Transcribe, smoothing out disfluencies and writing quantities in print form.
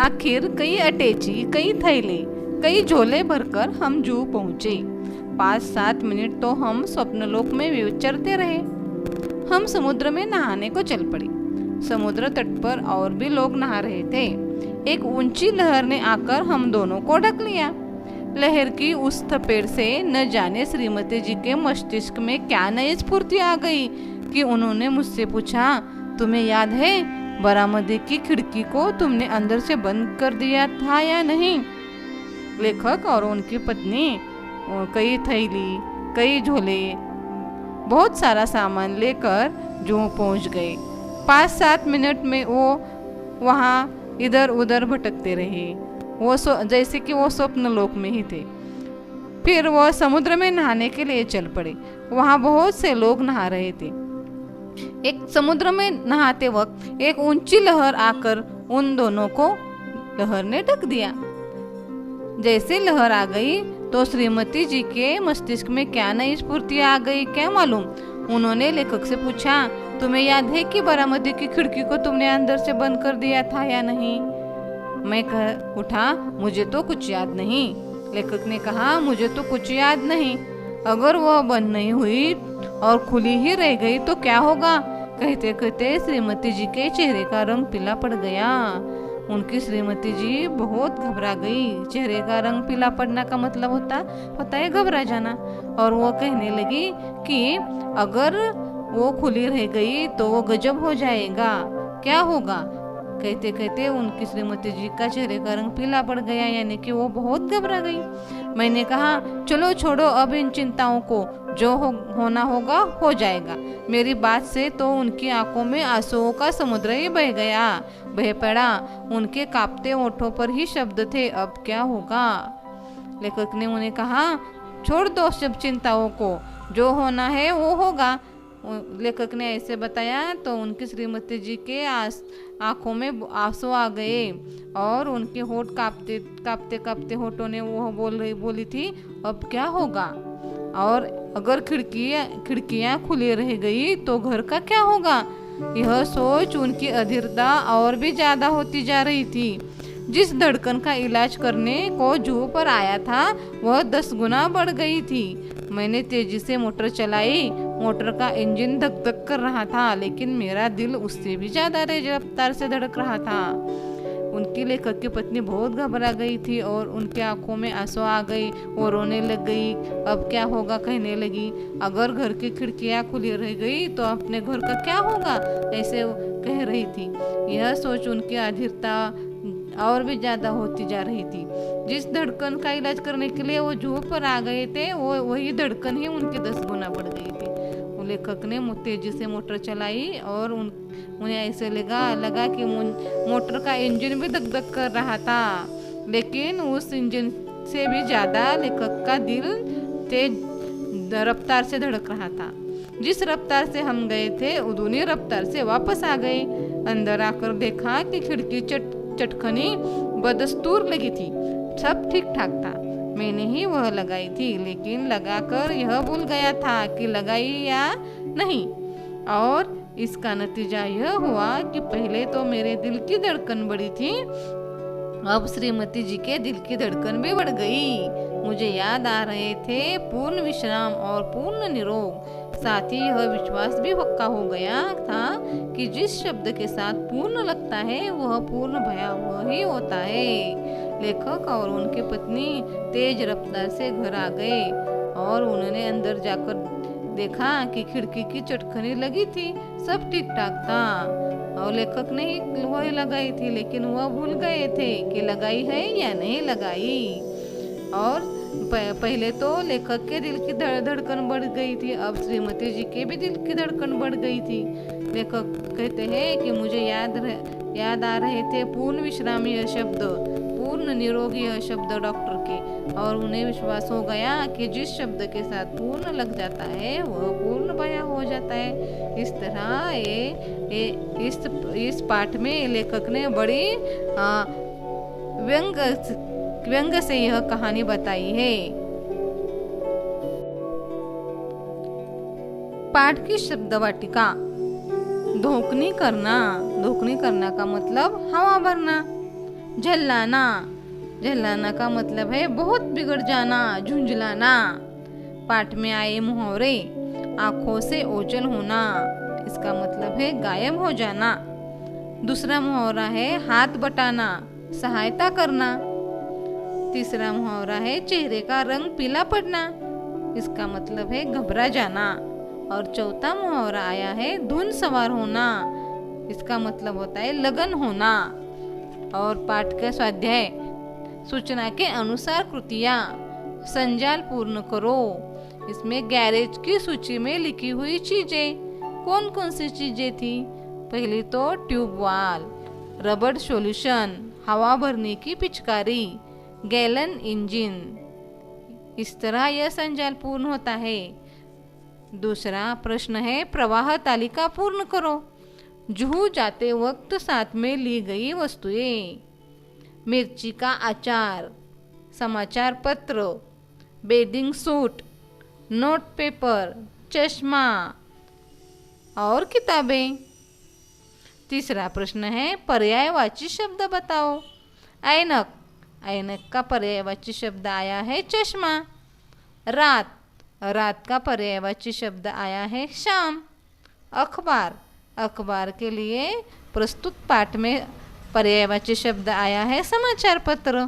आखिर कई अटैची, कई थैले, कई झोले भरकर हम जू पहुंचे। 5-7 मिनट तो हम स्वप्नलोक में विचरते रहे। हम समुद्र में नहाने को चल पड़े। समुद्र तट पर और भी लोग नहा रहे थे। एक ऊंची लहर ने आकर हम दोनों को ढक लिया। लहर की उस थपेड़ से न जाने श्रीमती जी के मस्तिष्क में क्या नई स्फूर्ति आ गई कि उन्होंने मुझसे पूछा, तुम्हें याद है बरामदे की खिड़की को तुमने अंदर से बंद कर दिया था या नहीं? लेखक और उनकी पत्नी कई थैली, कई झोले, बहुत सारा सामान लेकर जू पहुंच गए। 5-7 मिनट में वो वहाँ इधर उधर भटकते रहे, जैसे कि वो स्वप्न लोक में ही थे। फिर वो समुद्र में नहाने के लिए चल पड़े। वहाँ बहुत से लोग नहा रहे थे। एक समुद्र में नहाते वक्त एक ऊंची लहर आकर उन दोनों को लहर ने ढक दिया। जैसे लहर आ गई तो श्रीमती जी के मस्तिष्क में क्या नई स्फूर्ति आ गई क्या मालूम। उन्होंने लेखक से पूछा, तुम्हें याद है कि बरामदे की खिड़की को तुमने अंदर से बंद कर दिया था या नहीं? मैं कह उठा, मुझे तो कुछ याद नहीं। लेखक ने कहा, मुझे तो कुछ याद नहीं। अगर वह बंद नहीं हुई और खुली ही रह गई तो क्या होगा? कहते कहते श्रीमती जी के चेहरे का रंग पीला पड़ गया। उनकी श्रीमती जी बहुत घबरा गई। चेहरे का रंग पीला पड़ना का मतलब होता है घबरा जाना। और वो कहने लगी कि अगर वो खुली रह गई तो वो गजब हो जाएगा, क्या होगा? कहते कहते उनकी श्रीमती जी का चेहरे का रंग पीला पड़ गया, यानी कि वो बहुत घबरा गई। मैंने कहा, चलो छोड़ो अब इन चिंताओं को, जो होना होगा हो जाएगा। मेरी बात से तो उनकी आंखों में आंसुओं का समुद्र ही बह पड़ा। उनके कांपते होठों पर ही शब्द थे, अब क्या होगा? लेखक ने उन्हें कहा, छोड़ दो सब चिंताओं को, जो होना है वो होगा। लेखक ने ऐसे बताया तो उनकी श्रीमती जी के आंखों में आंसू आ गए और उनके होठ कांपते कांपते होठों ने वो बोली थी, अब क्या होगा? और अगर खिड़कियां खुली रह गई तो घर का क्या होगा? यह सोच उनकी अधीरता और भी ज्यादा होती जा रही थी। जिस धड़कन का इलाज करने को जू पर आया था वह 10 गुना बढ़ गई थी। मैंने तेजी से मोटर चलाई। मोटर का इंजन धक धक कर रहा था, लेकिन मेरा दिल उससे भी ज्यादा रफ्तार से धड़क रहा था। उनकी लेखक की पत्नी बहुत घबरा गई थी और उनके आंखों में आंसू आ गई। वो रोने लग गई। अब क्या होगा कहने लगी। अगर घर की खिड़कियां खुली रह गई तो अपने घर का क्या होगा, ऐसे कह रही थी। यह सोच उनकी अधीरता और भी ज्यादा होती जा रही थी। जिस धड़कन का इलाज करने के लिए वो जू पर आ गए थे वो वही धड़कन ही उनकी 10 गुना बढ़ गई थी। लेखक ने तेजी से मोटर चलाई और उन्हें ऐसे लगा कि मोटर का इंजन भी धक धक कर रहा था, लेकिन उस इंजन से भी ज्यादा लेखक का दिल तेज रफ्तार से धड़क रहा था। जिस रफ्तार से हम गए थे उतनी रफ्तार से वापस आ गए। अंदर आकर देखा कि खिड़की चटखनी बदस्तूर लगी थी। सब ठीक ठाक था। मैंने ही वह लगाई थी, लेकिन लगाकर यह भूल गया था कि लगाई या नहीं। और इसका नतीजा यह हुआ कि पहले तो मेरे दिल की धड़कन बढ़ी थी, अब श्रीमती जी के दिल की धड़कन भी बढ़ गई। मुझे याद आ रहे थे पूर्ण विश्राम और पूर्ण निरोग। साथ ही यह विश्वास भी पक्का हो गया था कि जिस शब्द के साथ पूर्ण लगता है वह पूर्ण भयावह ही होता है। लेखक और उनकी पत्नी तेज रफ्तार से घर आ गए और उन्होंने अंदर जाकर देखा कि खिड़की की चटखनी लगी थी। सब ठीक ठाक था और लेखक ने ही वही लगाई थी, लेकिन वह भूल गए थे कि लगाई है या नहीं लगाई। और पहले तो लेखक के दिल की धड़कन बढ़ गई थी, अब श्रीमती जी के भी दिल की धड़कन बढ़ गई थी। लेखक कहते हैं कि मुझे याद आ रहे थे पूर्ण विश्राम यह शब्द, पूर्ण निरोगी यह शब्द डॉक्टर के, और उन्हें विश्वास हो गया कि जिस शब्द के साथ पूर्ण लग जाता है वह पूर्ण भया हो जाता है। इस तरह इस पाठ में लेखक ने बड़ी व्यंग से यह कहानी बताई है। पाठ की शब्द वाटिका। धोकनी करना का मतलब हवा भरना। झल्लाना, झल्लाना का मतलब है बहुत बिगड़ जाना, झुंझलाना। पाठ में आए मुहावरे, आंखों से ओझल होना, इसका मतलब है गायब हो जाना। दूसरा मुहावरा है हाथ बटाना, सहायता करना। तीसरा मुहावरा है चेहरे का रंग पीला पड़ना, इसका मतलब है घबरा जाना। और चौथा मुहावरा आया है धुन सवार होना, इसका मतलब होता है लगन होना। और पाठ का स्वाध्याय, सूचना के अनुसार कृतियाँ, संजाल पूर्ण करो। इसमें गैरेज की सूची में लिखी हुई चीजें कौन कौन सी चीजें थी? पहली तो ट्यूब वाल, रबड़ सॉल्यूशन, हवा भरने की पिचकारी, गैलन इंजन। इस तरह यह संजाल पूर्ण होता है। दूसरा प्रश्न है प्रवाह तालिका पूर्ण करो। जुहू जाते वक्त साथ में ली गई वस्तुएं, मिर्ची का अचार, समाचार पत्र, बेदिंग सूट, नोट पेपर, चश्मा और किताबें। तीसरा प्रश्न है पर्यायवाची शब्द बताओ। ऐनक, ऐनक का पर्यायवाची शब्द आया है चश्मा। रात, रात का पर्यायवाची शब्द आया है शाम। अखबार, अखबार के लिए प्रस्तुत पाठ में पर्यायवाची शब्द आया है समाचार पत्र।